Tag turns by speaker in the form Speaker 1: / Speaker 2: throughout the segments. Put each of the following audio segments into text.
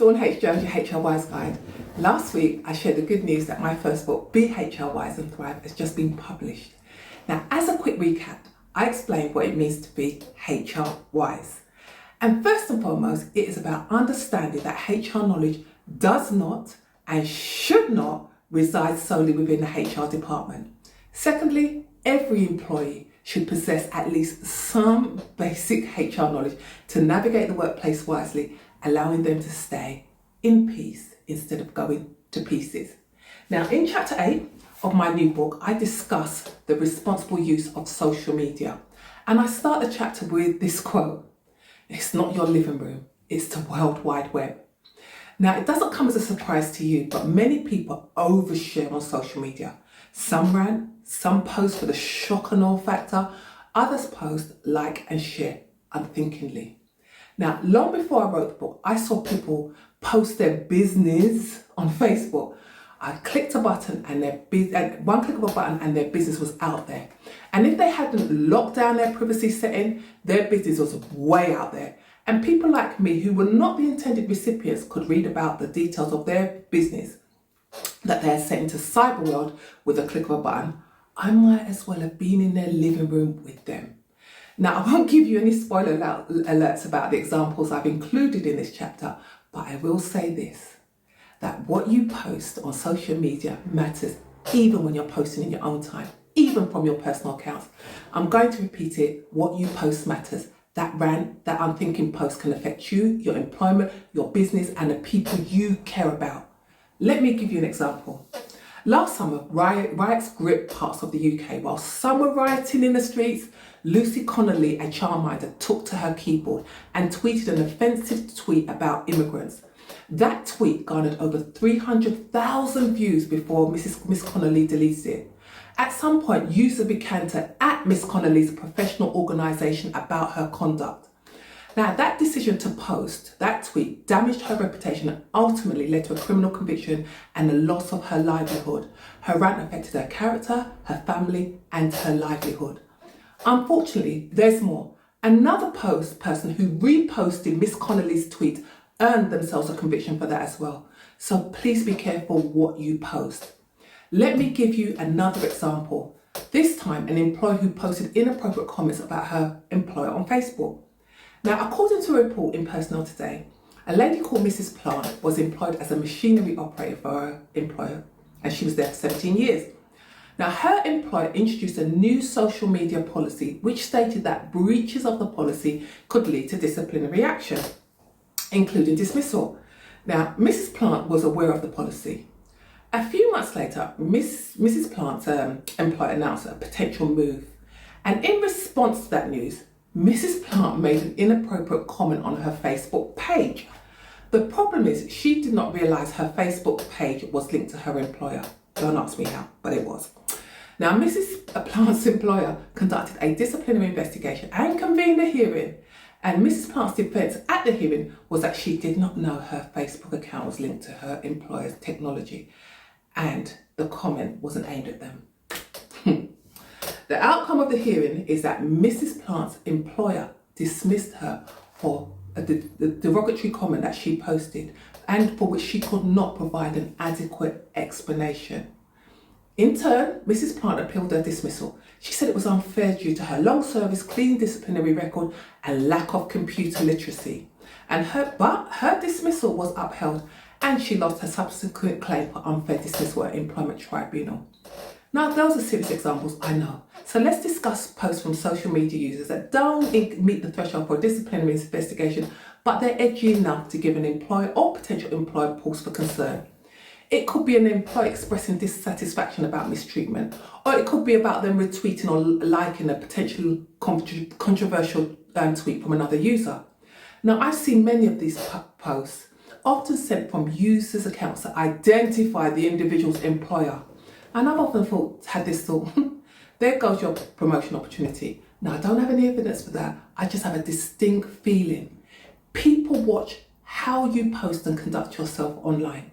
Speaker 1: Dawn H. Jones, your HR Wise Guide. Last week, I shared the good news that my first book, Be HR Wise and Thrive, has just been published. Now, as a quick recap, I explained what it means to be HR Wise. And first and foremost, it is about understanding that HR knowledge does not and should not reside solely within the HR department. Secondly, every employee should possess at least some basic HR knowledge to navigate the workplace wisely, allowing them to stay in peace instead of going to pieces. Now, in chapter 8 of my new book, I discuss the responsible use of social media. And I start the chapter with this quote: "It's not your living room, it's the World Wide Web." Now, it doesn't come as a surprise to you, but many people overshare on social media. Some rant, some post for the shock and awe factor, others post, like and share unthinkingly. Now, long before I wrote the book, I saw people post their business on Facebook. I clicked a button and one click of a button and their business was out there. And if they hadn't locked down their privacy setting, their business was way out there. And people like me who were not the intended recipients could read about the details of their business that they had sent into cyber world with a click of a button. I might as well have been in their living room with them. Now, I won't give you any spoiler alerts about the examples I've included in this chapter, but I will say this, that what you post on social media matters even when you're posting in your own time, even from your personal accounts. I'm going to repeat it, what you post matters. That rant, that unthinking post can affect you, your employment, your business, and the people you care about. Let me give you an example. Last summer, riots gripped parts of the UK. While some were rioting in the streets, Lucy Connolly, a childminder, took to her keyboard and tweeted an offensive tweet about immigrants. That tweet garnered over 300,000 views before Miss Connolly deleted it. At some point, users began to at Miss Connolly's professional organisation about her conduct. Now, that decision to post that tweet damaged her reputation and ultimately led to a criminal conviction and the loss of her livelihood. Her rant affected her character, her family, and her livelihood. Unfortunately, there's more. Another person who reposted Miss Connolly's tweet earned themselves a conviction for that as well. So please be careful what you post. Let me give you another example. This time, an employee who posted inappropriate comments about her employer on Facebook. Now, according to a report in Personnel Today, a lady called Mrs. Plant was employed as a machinery operator for her employer, and she was there for 17 years. Now, her employer introduced a new social media policy which stated that breaches of the policy could lead to disciplinary action, including dismissal. Now, Mrs. Plant was aware of the policy. A few months later, Mrs. Plant's employer announced a potential move. And in response to that news, Mrs. Plant made an inappropriate comment on her Facebook page. The problem is she did not realise her Facebook page was linked to her employer. Don't ask me how, but it was. Now, Mrs. Plant's employer conducted a disciplinary investigation and convened a hearing. And Mrs. Plant's defence at the hearing was that she did not know her Facebook account was linked to her employer's technology. And the comment wasn't aimed at them. The outcome of the hearing is that Mrs. Plant's employer dismissed her for the derogatory comment that she posted and for which she could not provide an adequate explanation. In turn, Mrs. Plant appealed her dismissal. She said it was unfair due to her long service, clean disciplinary record and lack of computer literacy. But her dismissal was upheld and she lost her subsequent claim for unfair dismissal at Employment Tribunal. Now, those are serious examples, I know. So let's discuss posts from social media users that don't meet the threshold for a disciplinary investigation, but they're edgy enough to give an employer or potential employer pause for concern. It could be an employee expressing dissatisfaction about mistreatment, or it could be about them retweeting or liking a potential controversial tweet from another user. Now, I've seen many of these posts, often sent from users' accounts that identify the individual's employer. And I've often had this thought, there goes your promotion opportunity. Now, I don't have any evidence for that. I just have a distinct feeling. People watch how you post and conduct yourself online.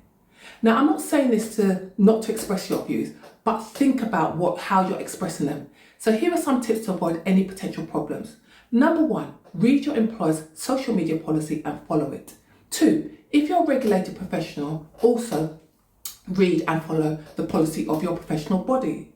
Speaker 1: Now, I'm not saying this not to express your views, but think about how you're expressing them. So here are some tips to avoid any potential problems. Number 1, read your employer's social media policy and follow it. 2, If you're a regulated professional, also read and follow the policy of your professional body.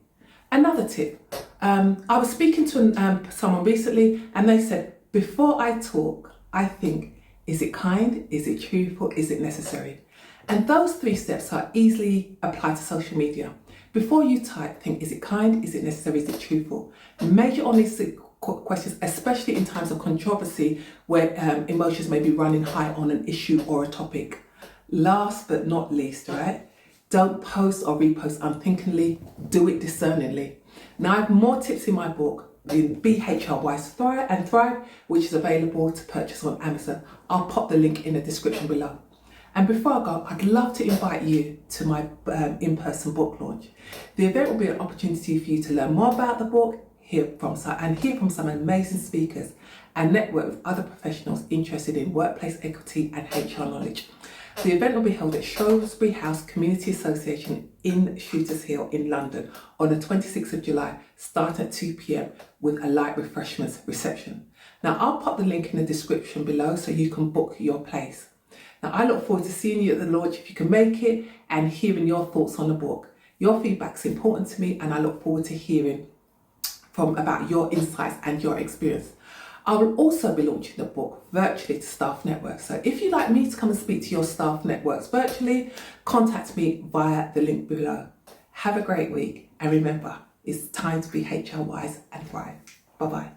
Speaker 1: Another tip, I was speaking to someone recently and they said, before I talk, I think, is it kind, is it truthful, is it necessary? And those 3 steps are easily applied to social media. Before you type, think, is it kind, is it necessary, is it truthful? Measure on these questions, especially in times of controversy where emotions may be running high on an issue or a topic. Last but not least, right? Don't post or repost unthinkingly, do it discerningly. Now I have more tips in my book, in BHL Wise Thrive and Thrive, which is available to purchase on Amazon. I'll pop the link in the description below. And before I go, I'd love to invite you to my in-person book launch. The event will be an opportunity for you to learn more about the book, hear from some amazing speakers, and network with other professionals interested in workplace equity and HR knowledge. The event will be held at Shrewsbury House Community Association in Shooters Hill in London on the 26th of July, starting at 2 p.m. with a light refreshments reception. Now I'll pop the link in the description below so you can book your place. Now I look forward to seeing you at the launch if you can make it and hearing your thoughts on the book. Your feedback's important to me and I look forward to hearing about your insights and your experience. I will also be launching the book virtually to staff networks. So if you'd like me to come and speak to your staff networks virtually, contact me via the link below. Have a great week and remember, it's time to be HR wise and thrive. Bye bye.